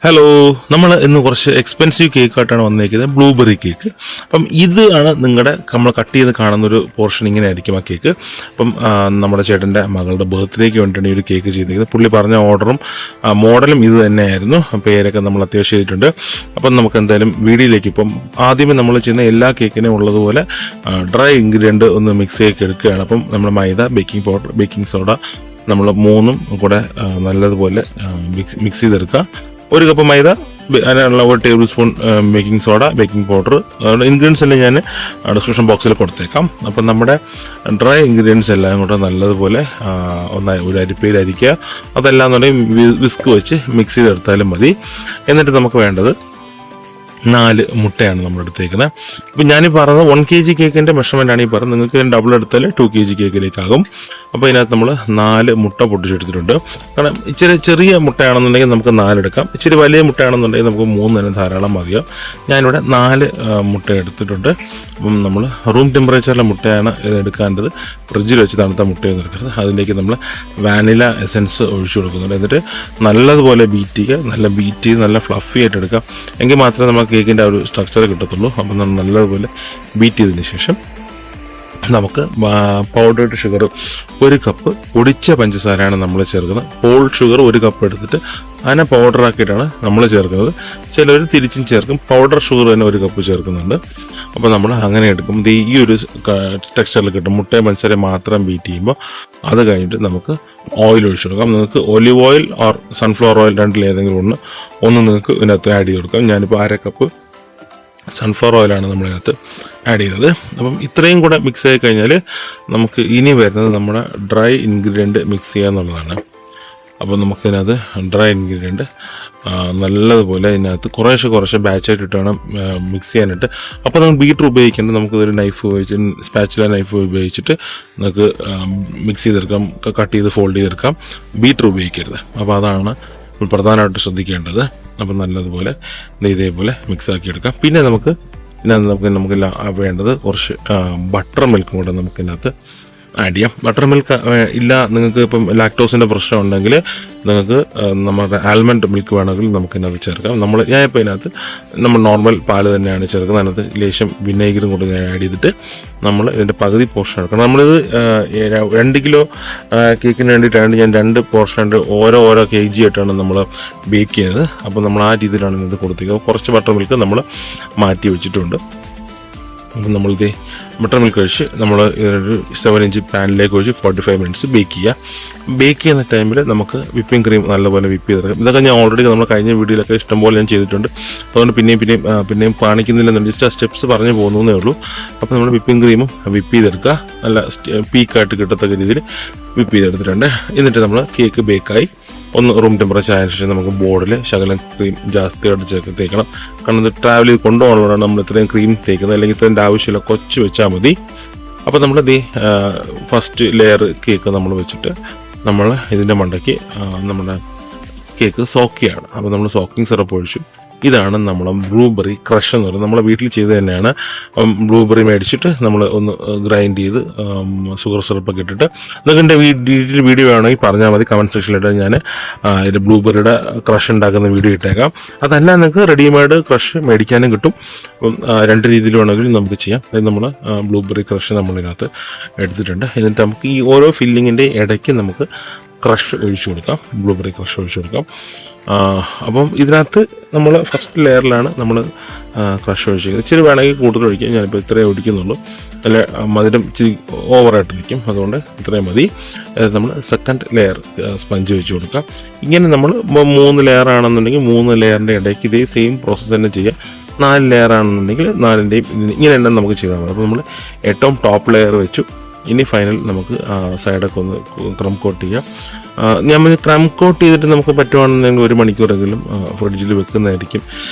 Hello, നമ്മൾ ഇന്ന് കുറച്ച് എക്സ്പെൻസീവ് കേക്കായിട്ടാണ് വന്നേക്കുന്നത്, ബ്ലൂബെറി കേക്ക്. അപ്പം ഇതാണ് നമ്മൾ കട്ട് ചെയ്ത് കാണുന്നൊരു പോർഷൻ. ഇങ്ങനെ ആയിരിക്കും ആ കേക്ക്. അപ്പം നമ്മുടെ ചേട്ടൻ്റെ മകളുടെ ബർത്ത്ഡേക്ക് വേണ്ടിയിട്ടാണ് ഈ ഒരു കേക്ക് ചെയ്തിരിക്കുന്നത്. പുള്ളി പറഞ്ഞ ഓർഡറും മോഡലും ഇത് തന്നെയായിരുന്നു. പേരൊക്കെ നമ്മൾ അത്യാവശ്യം ചെയ്തിട്ടുണ്ട്. അപ്പം നമുക്ക് എന്തായാലും വീഡിയോയിലേക്ക്. ഇപ്പം ആദ്യമേ നമ്മൾ ചെയ്യുന്ന എല്ലാ കേക്കിനും ഉള്ളതുപോലെ ഡ്രൈ ഇൻഗ്രീഡിയൻറ്റ് ഒന്ന് മിക്സ് ചെയ്ത് എടുക്കുകയാണ്. അപ്പം നമ്മൾ മൈദ, ബേക്കിംഗ് പൗഡർ, ബേക്കിംഗ് സോഡ നമ്മൾ മൂന്നും കൂടെ നല്ലതുപോലെ മിക്സ് ചെയ്തെടുക്കുക. 1 കപ്പ് മൈദ, അതിനുള്ള 1 table spoon baking soda, baking powder. Ingredients എല്ലാം ഞാൻ ഡിസ്ക്രിപ്ഷൻ ബോക്സിൽ കൊടുത്തേക്കാം. അപ്പം നമ്മുടെ ഡ്രൈ ഇൻഗ്രീഡിയൻസ് എല്ലാം കൂടെ നല്ലതുപോലെ ഒരു അരിപ്പയിൽ അരിക്കുക. അതെല്ലാം എന്നുണ്ടെങ്കിൽ വിസ്ക് വെച്ച് മിക്സ് ചെയ്തെടുത്താലും മതി. എന്നിട്ട് നമുക്ക് വേണ്ടത് 4 മുട്ടയാണ് നമ്മൾ എടുത്തേക്കുന്നത്. ഇപ്പം ഞാനീ പറഞ്ഞത് 1 kg കേക്കിൻ്റെ മെഷർമെൻ്റാണ് ഈ പറഞ്ഞത്. നിങ്ങൾക്ക് ഡബിൾ എടുത്താൽ 2 kg കേക്കിലേക്കാകും. അപ്പോൾ ഇതിനകത്ത് നമ്മൾ 4 മുട്ട പൊട്ടിച്ചെടുത്തിട്ടുണ്ട്. കാരണം ഇച്ചിരി ചെറിയ മുട്ടയാണെന്നുണ്ടെങ്കിൽ നമുക്ക് 4 എടുക്കാം. ഇച്ചിരി വലിയ മുട്ടയാണെന്നുണ്ടെങ്കിൽ നമുക്ക് 3 തന്നെ ധാരാളം മതിയാവും. ഞാനിവിടെ 4 മുട്ട എടുത്തിട്ടുണ്ട്. അപ്പം നമ്മൾ റൂം ടെമ്പറേച്ചറിലെ മുട്ടയാണ് ഇത് എടുക്കേണ്ടത്. ഫ്രിഡ്ജിൽ വെച്ച് തണുത്ത മുട്ടയൊന്നും എടുക്കരുത്. അതിലേക്ക് നമ്മൾ വാനില എസൻസ് ഒഴിച്ചു കൊടുക്കുന്നുണ്ട്. എന്നിട്ട് നല്ലതുപോലെ ബീറ്റ് ചെയ്ത് നല്ല ഫ്ലഫി ആയിട്ട് എടുക്കാം. എങ്കിൽ മാത്രമേ നമുക്ക് കേക്കിൻ്റെ ആ ഒരു സ്ട്രക്ചർ കിട്ടത്തുള്ളൂ. അപ്പം നമ്മൾ നല്ലതുപോലെ ബീറ്റ് ചെയ്തതിന് ശേഷം നമുക്ക് പൗഡേർഡ് ഷുഗർ 1 കപ്പ്, പൊടിച്ച പഞ്ചസാരയാണ് നമ്മൾ ചേർക്കുന്നത്. ഹോൾ ഷുഗർ 1 കപ്പ് എടുത്തിട്ട് അതിനെ പൗഡറാക്കിയിട്ടാണ് നമ്മൾ ചേർക്കുന്നത്. ചിലർ തിരിച്ചും ചേർക്കും. പൗഡർ ഷുഗർ തന്നെ 1 കപ്പ് ചേർക്കുന്നുണ്ട്. അപ്പോൾ നമ്മൾ അങ്ങനെ എടുക്കുമ്പോൾ ഈ ഒരു ടെക്സ്ചറിൽ കിട്ടും. മുട്ടയും പഞ്ചസാരയും മാത്രം ബീറ്റ് ചെയ്യുമ്പോൾ അത് കഴിഞ്ഞിട്ട് നമുക്ക് ഓയിൽ ഒഴിച്ചു കൊടുക്കാം. നിങ്ങൾക്ക് olive oil or sunflower oil രണ്ടിലേതെങ്കിലും ഒന്ന് നിങ്ങൾക്ക് ഇതിനകത്ത് ആഡ് ചെയ്ത് കൊടുക്കാം. ഞാനിപ്പോൾ 1/2 കപ്പ് സൺഫ്ലവർ ഓയിലാണ് നമ്മളിതിനകത്ത് ആഡ് ചെയ്തത്. അപ്പം ഇത്രയും കൂടെ മിക്സ് ആയി കഴിഞ്ഞാൽ നമുക്ക് ഇനി വരുന്നത് നമ്മുടെ ഡ്രൈ ഇൻഗ്രീഡിയൻറ്റ് മിക്സ് ചെയ്യുക എന്നുള്ളതാണ്. അപ്പോൾ നമുക്കിതിനകത്ത് ഡ്രൈ ഇൻഗ്രീഡിയൻറ്റ് നല്ലതുപോലെ ഇതിനകത്ത് കുറേശ്ശെ ബാച്ചായിട്ട് ഇട്ട് വേണം മിക്സ് ചെയ്യാനായിട്ട്. അപ്പോൾ നമുക്ക് ബീറ്റർ ഉപയോഗിക്കേണ്ടത് നമുക്കിതൊരു നൈഫ് ഉപയോഗിച്ച്, സ്പാച്ചുല നൈഫ് ഉപയോഗിച്ചിട്ട് നമുക്ക് മിക്സ് ചെയ്തെടുക്കാം, കട്ട് ചെയ്ത് ഫോൾഡ് ചെയ്തെടുക്കാം. ബീറ്റർ ഉപയോഗിക്കരുത്. അപ്പോൾ അതാണ് പ്രധാനമായിട്ട് ശ്രദ്ധിക്കേണ്ടത്. അപ്പം നല്ലതുപോലെ ഇതേപോലെ മിക്സാക്കി എടുക്കാം. പിന്നെ നമുക്ക് വേണ്ടത് കുറച്ച് ബട്ടർ മിൽക്കും കൂടെ നമുക്കിതിനകത്ത് ആഡ് ചെയ്യാം. ബട്ടർ മിൽക്ക് ഇല്ല, നിങ്ങൾക്ക് ഇപ്പം ലാക്ടോസിൻ്റെ പ്രശ്നം ഉണ്ടെങ്കിൽ നിങ്ങൾക്ക് നമ്മുടെ ആൽമണ്ട് മിൽക്ക് വേണമെങ്കിൽ നമുക്കിതിനകത്ത് ചേർക്കാം. ഞാനിപ്പോൾ ഇതിനകത്ത് നമ്മൾ നോർമൽ പാല് തന്നെയാണ് ചേർക്കുന്നത്. അതിനകത്ത് ലേശം വിനേഗറും കൂടെ ആഡ് ചെയ്തിട്ട് നമ്മൾ ഇതിൻ്റെ പകുതി പോർഷൻ എടുക്കണം. നമ്മളിത് 2 കിലോ കേക്കിന് വേണ്ടിയിട്ടാണ് ഞാൻ 2 പോർഷൻ ഓരോ kg ആയിട്ടാണ് നമ്മൾ ബേക്ക് ചെയ്യുന്നത്. അപ്പോൾ നമ്മൾ ആ രീതിയിലാണ് ഇത് കൊടുത്തിരിക്കുന്നത്. കുറച്ച് ബട്ടർ മിൽക്ക് നമ്മൾ മാറ്റി വെച്ചിട്ടുണ്ട്. അപ്പം നമ്മളിത് ബട്ടർ മിൽക്ക് ഒഴിച്ച് നമ്മൾ ഒരു 7 ഇഞ്ച് പാനിലേക്ക് ഒഴിച്ച് 45 മിനിറ്റ്സ് ബേക്ക് ചെയ്യുക. ബേക്ക് ചെയ്യുന്ന ടൈമിൽ നമുക്ക് വിപ്പിംഗ് ക്രീം നല്ലപോലെ വിപ്പ് ചെയ്തെടുക്കാം. ഇതൊക്കെ ഞാൻ ഓൾറെഡി നമ്മൾ കഴിഞ്ഞ വീഡിയോയിലൊക്കെ ഇഷ്ടംപോലെ ഞാൻ ചെയ്തിട്ടുണ്ട്. അതുകൊണ്ട് പിന്നെയും കാണിക്കുന്നില്ലെന്നുണ്ട്, ജസ്റ്റ് ആ സ്റ്റെപ്സ് പറഞ്ഞു പോകുന്നതേ ഉള്ളൂ. അപ്പോൾ നമ്മൾ വിപ്പിംഗ് ക്രീമും വിപ്പ് ചെയ്തെടുക്കുക. നല്ല പീക്കായിട്ട് കിട്ടത്തക്ക രീതിയിൽ വിപ്പ് ചെയ്തെടുത്തിട്ടുണ്ട്. എന്നിട്ട് നമ്മൾ കേക്ക് ബേക്കായി റൂം ടെമ്പറേച്ചർ ആയതിനു ശേഷം നമുക്ക് ബോർഡിൽ ശകലം ക്രീം ജാസ്തിയായിട്ട് തേക്കണം. കാരണം ഇത് ട്രാവൽ ചെയ്ത് കൊണ്ടുപോകാനുള്ളതാണ് നമ്മൾ ഇത്രയും ക്രീം തേക്കുന്നത്. അല്ലെങ്കിൽ ഇത്രയും ആവശ്യമില്ല, കൊച്ച് വെച്ചാൽ മതി. അപ്പോൾ നമ്മൾ ഫസ്റ്റ് ലെയർ കേക്ക് നമ്മൾ വെച്ചിട്ട് നമ്മൾ ഇതിൻ്റെ മണ്ടയ്ക്ക് നമ്മുടെ കേക്ക് സോക്കിയാണ്. അപ്പോൾ നമ്മൾ സോക്കിംഗ് സിറപ്പ് ഒഴിച്ചു. ഇതാണ് നമ്മൾ ബ്ലൂബെറി ക്രഷ് എന്ന് പറയുന്നത്. നമ്മളെ വീട്ടിൽ ചെയ്ത് തന്നെയാണ്. ബ്ലൂബെറി മേടിച്ചിട്ട് നമ്മൾ ഒന്ന് ഗ്രൈൻഡ് ചെയ്ത് ഷുഗർ സിറപ്പൊക്കെ ഇട്ടിട്ട്, നിങ്ങളുടെ ഡീറ്റെയിൽ വീഡിയോ വേണമെങ്കിൽ പറഞ്ഞാൽ മതി. കമൻറ്റ് സെക്ഷനിലിട്ട് ഞാൻ ഇത് ബ്ലൂബെറിയുടെ ക്രഷ് ഉണ്ടാക്കുന്ന വീഡിയോ ഇട്ടേക്കാം. അതല്ല, നിങ്ങൾക്ക് റെഡിമെയ്ഡ് ക്രഷ് മേടിക്കാനും കിട്ടും. അപ്പം 2 രീതിയിൽ വേണമെങ്കിലും നമുക്ക് ചെയ്യാം. അത് നമ്മൾ ബ്ലൂബെറി ക്രഷ് നമ്മളിതിനകത്ത് എടുത്തിട്ടുണ്ട്. എന്നിട്ട് നമുക്ക് ഈ ഓരോ ഫില്ലിങ്ങിൻ്റെ ഇടയ്ക്ക് നമുക്ക് ക്രഷ് ഒഴിച്ചു കൊടുക്കാം, ബ്ലൂബെറി ക്രഷ് ഒഴിച്ചു കൊടുക്കാം. അപ്പം ഇതിനകത്ത് നമ്മൾ ഫസ്റ്റ് ലെയറിലാണ് നമ്മൾ ക്രഷ് ഒഴിച്ചിരിക്കുന്നത്. ഇച്ചിരി വേണമെങ്കിൽ കൂടുതൽ ഒഴിക്കാം. ഞാനിപ്പോൾ ഇത്രയും ഒഴിക്കുന്നുള്ളൂ. അല്ല, മധുരം ഇച്ചിരി ഓവറായിട്ടിരിക്കും. അതുകൊണ്ട് ഇത്രയും മതി. നമ്മൾ സെക്കൻഡ് ലെയർ സ്പഞ്ച് വെച്ച് കൊടുക്കാം. ഇങ്ങനെ നമ്മൾ 3 ലെയർ ആണെന്നുണ്ടെങ്കിൽ 3 ലെയറിൻ്റെ ഇടയ്ക്ക് ഇതേ സെയിം പ്രോസസ്സ് തന്നെ ചെയ്യാം. 4 ലെയർ ആണെന്നുണ്ടെങ്കിൽ 4ൻ്റെയും ഇങ്ങനെ തന്നെ നമുക്ക് ചെയ്താൽ മതി. അപ്പോൾ നമ്മൾ ഏറ്റവും ടോപ്പ് ലെയർ വെച്ചു. ഇനി ഫൈനൽ നമുക്ക് സൈഡൊക്കെ ഒന്ന് ക്രം കോട്ട് ചെയ്യാം. നമ്മൾ ക്രം കോട്ട് ചെയ്തിട്ട് നമുക്ക് പറ്റുവാണെന്നുണ്ടെങ്കിൽ 1 മണിക്കൂറെങ്കിലും ഫ്രിഡ്ജിൽ വെക്കുന്നതായിരിക്കും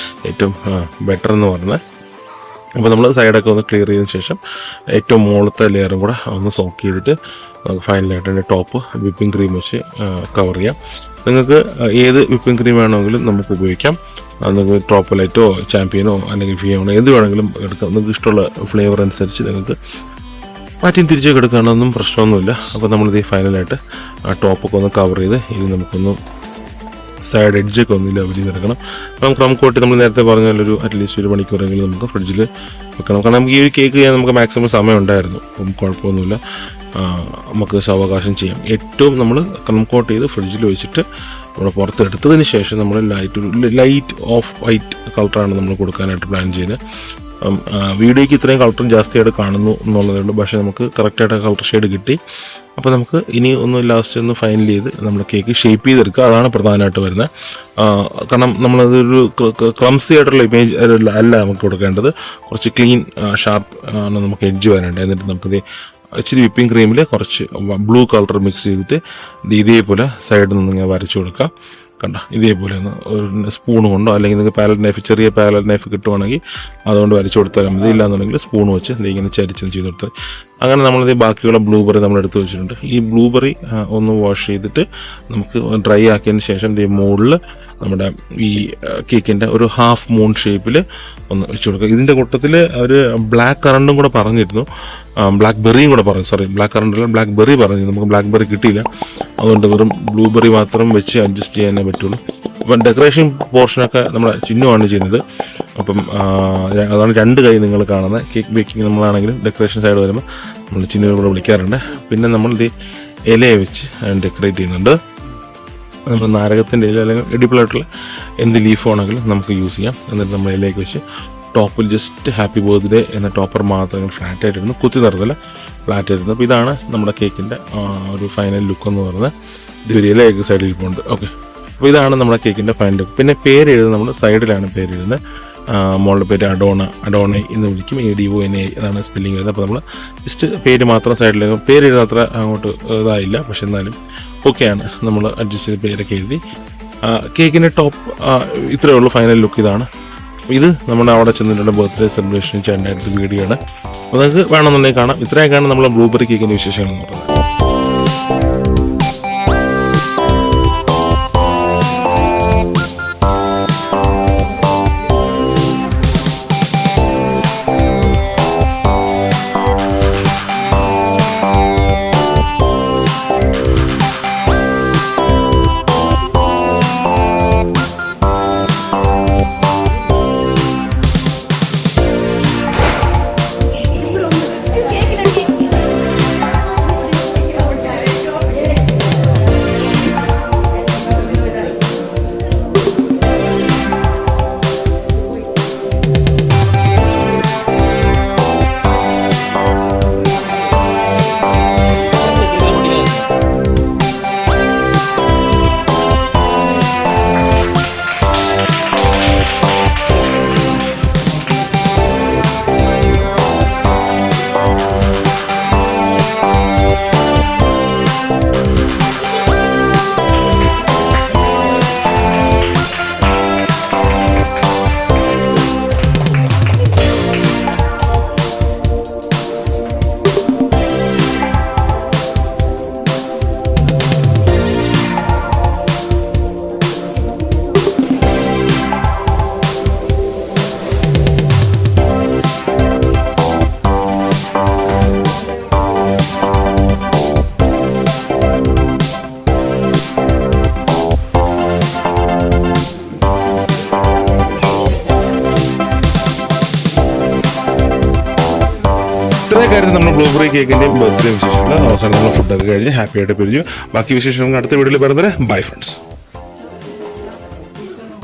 ഏറ്റവും ബെറ്റർ എന്ന് പറഞ്ഞാൽ. അപ്പോൾ നമ്മൾ സൈഡൊക്കെ ഒന്ന് ക്ലിയർ ചെയ്തതിന് ശേഷം ഏറ്റവും മുകളിലത്തെ ലെയറും കൂടെ ഒന്ന് സോക്ക് ചെയ്തിട്ട് നമുക്ക് ഫൈനലായിട്ട് അതിൻ്റെ ടോപ്പ് വിപ്പിംഗ് ക്രീം വെച്ച് കവർ ചെയ്യാം. നിങ്ങൾക്ക് ഏത് വിപ്പിംഗ് ക്രീം വേണമെങ്കിലും നമുക്ക് ഉപയോഗിക്കാം. നിങ്ങൾക്ക് ട്രോപ്പലൈറ്റോ ചാമ്പ്യനോ അല്ലെങ്കിൽ ഫിയോണോ ഏത് വേണമെങ്കിലും എടുക്കാം. നിങ്ങൾക്ക് ഇഷ്ടമുള്ള ഫ്ലേവർ അനുസരിച്ച് നിങ്ങൾക്ക് മാറ്റിയും തിരിച്ചൊക്കെ എടുക്കുകയാണെന്നും പ്രശ്നമൊന്നുമില്ല. അപ്പോൾ നമ്മളിത് ഫൈനലായിട്ട് ആ ടോപ്പൊക്കെ ഒന്ന് കവർ ചെയ്ത് ഇനി നമുക്കൊന്ന് സൈഡ് എഡ്ജൊക്കെ ഒന്നില്ല വലിയെടുക്കണം. അപ്പം ക്രം കോട്ട് നമ്മൾ നേരത്തെ പറഞ്ഞ ഒരു അറ്റ്ലീസ്റ്റ് 1 മണിക്കൂറെങ്കിലും നമുക്ക് ഫ്രിഡ്ജിൽ വെക്കണം. കാരണം നമുക്ക് ഈ ഒരു കേക്ക് ചെയ്യാൻ നമുക്ക് മാക്സിമം സമയം ഉണ്ടായിരുന്നു. അപ്പം കുഴപ്പമൊന്നുമില്ല, നമുക്ക് സാവകാശം ചെയ്യാം. ഏറ്റവും നമ്മൾ ക്രം കോട്ട് ചെയ്ത് ഫ്രിഡ്ജിൽ വെച്ചിട്ട് നമ്മൾ പുറത്തെടുത്തതിന് ശേഷം നമ്മൾ ലൈറ്റ് ഓഫ് വൈറ്റ് കളറാണ് നമ്മൾ കൊടുക്കാനായിട്ട് പ്ലാൻ ചെയ്യുന്നത്. വീഡിയോയ്ക്ക് ഇത്രയും കളറും ജാസ്തിയായിട്ട് കാണുന്നു എന്നുള്ളതേ ഉള്ളൂ, പക്ഷേ നമുക്ക് കറക്റ്റായിട്ട് കളർ ഷെയ്ഡ് കിട്ടി. അപ്പോൾ നമുക്ക് ഇനി ഒന്ന് ലാസ്റ്റ് ഒന്ന് ഫൈനൽ ചെയ്ത് നമ്മൾ കേക്ക് ഷേപ്പ് ചെയ്തെടുക്കുക, അതാണ് പ്രധാനമായിട്ട് വരുന്നത്. കാരണം നമ്മളതൊരു ക്ലംസി ആയിട്ടുള്ള ഇമേജ് അല്ല നമുക്ക് കൊടുക്കേണ്ടത്, കുറച്ച് ക്ലീൻ ഷാർപ്പ് ആണ് നമുക്ക് എഡ്ജ് വരേണ്ടത്. എന്നിട്ട് നമുക്കിത് ഇച്ചിരി വിപ്പിംഗ് ക്രീമിൽ കുറച്ച് ബ്ലൂ കളർ മിക്സ് ചെയ്തിട്ട് ഇതേപോലെ സൈഡിൽ നിന്ന് ഇങ്ങനെ വരച്ചു കൊടുക്കുക. കണ്ട ഇതേപോലെ ഒന്ന് ഒരു സ്പൂൺ കൊണ്ടോ അല്ലെങ്കിൽ നിങ്ങൾക്ക് പാലറ്റ് നൈഫ്, ചെറിയ പാലറ്റ് നൈഫ് കിട്ടുവാണെങ്കിൽ അതുകൊണ്ട് വരച്ചു കൊടുത്താൽ മതി. ഇല്ലാന്നുണ്ടെങ്കിൽ സ്പൂൺ വെച്ച് ഇങ്ങനെ ചരിച്ചൊന്ന് ചെയ്ത് കൊടുത്താൽ. അങ്ങനെ നമ്മളിത് ബാക്കിയുള്ള ബ്ലൂബെറി നമ്മൾ എടുത്ത് വെച്ചിട്ടുണ്ട്. ഈ ബ്ലൂബെറി ഒന്ന് വാഷ് ചെയ്തിട്ട് നമുക്ക് ഡ്രൈ ആക്കിയതിന് ശേഷം ഈ മുകളിൽ നമ്മുടെ ഈ കേക്കിൻ്റെ ഒരു ഹാഫ് മൂൺ ഷേപ്പിൽ ഒന്ന് വെച്ച് കൊടുക്കുക. ഇതിൻ്റെ കൂട്ടത്തിൽ ഒരു ബ്ലാക്ക് കറണ്ടും കൂടെ പറഞ്ഞിരുന്നു, ബ്ലാക്ക് ബെറിയും കൂടെ പറഞ്ഞു. ബ്ലാക്ക് കറണ്ടല്ല, ബ്ലാക്ക് ബെറി പറഞ്ഞു. നമുക്ക് ബ്ലാക്ക് ബെറി കിട്ടിയില്ല, അതുകൊണ്ട് വെറും ബ്ലൂബെറി മാത്രം വെച്ച് അഡ്ജസ്റ്റ് ചെയ്യാനേ പറ്റുള്ളൂ. അപ്പം ഡെക്കറേഷൻ പോർഷനൊക്കെ നമ്മുടെ ചിഹ്നമാണ് ചെയ്യുന്നത്. അപ്പം അതാണ് 2 കൈ നിങ്ങൾ കാണുന്നത്. കേക്ക് ബേക്കിംഗ് നമ്മളാണെങ്കിലും ഡെക്കറേഷൻ സൈഡ് വരുമ്പോൾ നമ്മൾ ചിഹ്നം കൂടെ വിളിക്കാറുണ്ട്. പിന്നെ നമ്മൾ ഇത് ഇലയെ വെച്ച് ഡെക്കറേറ്റ് ചെയ്യുന്നുണ്ട്. നമ്മൾ നാരകത്തിൻ്റെ ഇല അല്ലെങ്കിൽ എഡിബിളായിട്ടുള്ള എന്ത് ലീഫ് ആണെങ്കിലും നമുക്ക് യൂസ് ചെയ്യാം. എന്നിട്ട് നമ്മൾ ഇലയൊക്കെ വെച്ച് ടോപ്പിൽ ജസ്റ്റ് ഹാപ്പി ബർത്ത്ഡേ എന്ന ടോപ്പർ മാത്രം ഫ്ലാറ്റ് ആയിട്ടിരുന്നു, കുത്തി നിറത്തില്ല, ഫ്ലാറ്റ് ആയിരുന്നു. അപ്പോൾ ഇതാണ് നമ്മുടെ കേക്കിൻ്റെ ഒരു ഫൈനൽ ലുക്ക് എന്ന് പറയുന്നത്. ഇതൊരു ഇലയൊക്കെ സൈഡിൽ ഇരിപ്പുണ്ട്. ഓക്കെ, അപ്പോൾ ഇതാണ് നമ്മുടെ കേക്കിൻ്റെ ഫൈനൽ ലുക്ക്. പിന്നെ പേര് എഴുതുന്നത് നമ്മൾ സൈഡിലാണ് പേര് എഴുതുന്നത്. മോളുടെ പേര് അഡോണൈ എന്ന് വിളിക്കും, ADONA അതാണ് സ്പെല്ലിങ് വരുന്നത്. അപ്പോൾ നമ്മൾ ജസ്റ്റ് പേര് മാത്രം സൈഡിൽ, പേര് എഴുതാൻ അത്ര അങ്ങോട്ട് ഇതായില്ല, പക്ഷെ എന്നാലും ഓക്കെയാണ്. നമ്മൾ അഡ്ജസ്റ്റ് ചെയ്ത് പേരൊക്കെ എഴുതി. കേക്കിൻ്റെ ടോപ്പ് ഇത്രയേ ഉള്ളൂ, ഫൈനൽ ലുക്ക് ഇതാണ്. ഇത് നമ്മുടെ അവിടെ ചെന്നിട്ടുള്ള ബർത്ത്ഡേ സെലിബ്രേഷൻ ചേട്ടനായിട്ട് വീഡിയോ ആണ്. അപ്പോൾ നിങ്ങൾക്ക് വേണമെന്നുണ്ടെങ്കിൽ കാണാം. ഇത്രയൊക്കെയാണ് നമ്മളെ ബ്ലൂബെറി കേക്കിൻ്റെ വിശേഷങ്ങൾ എന്ന് പറയുന്നത്. ഇത്രയും കാര്യത്തിൽ നമ്മൾ ബ്ലൂബെറി കേക്കിൻ്റെയും ബർത്ത്ഡേ വിശേഷങ്ങൾ അവസാനം നമ്മൾ ഫുഡൊക്കെ കഴിഞ്ഞ് ഹാപ്പി ആയിട്ട് പിരിഞ്ഞു. ബാക്കി വിശേഷങ്ങൾ അടുത്ത വീഡിയോയിൽ പറയുന്നത്. Bye friends.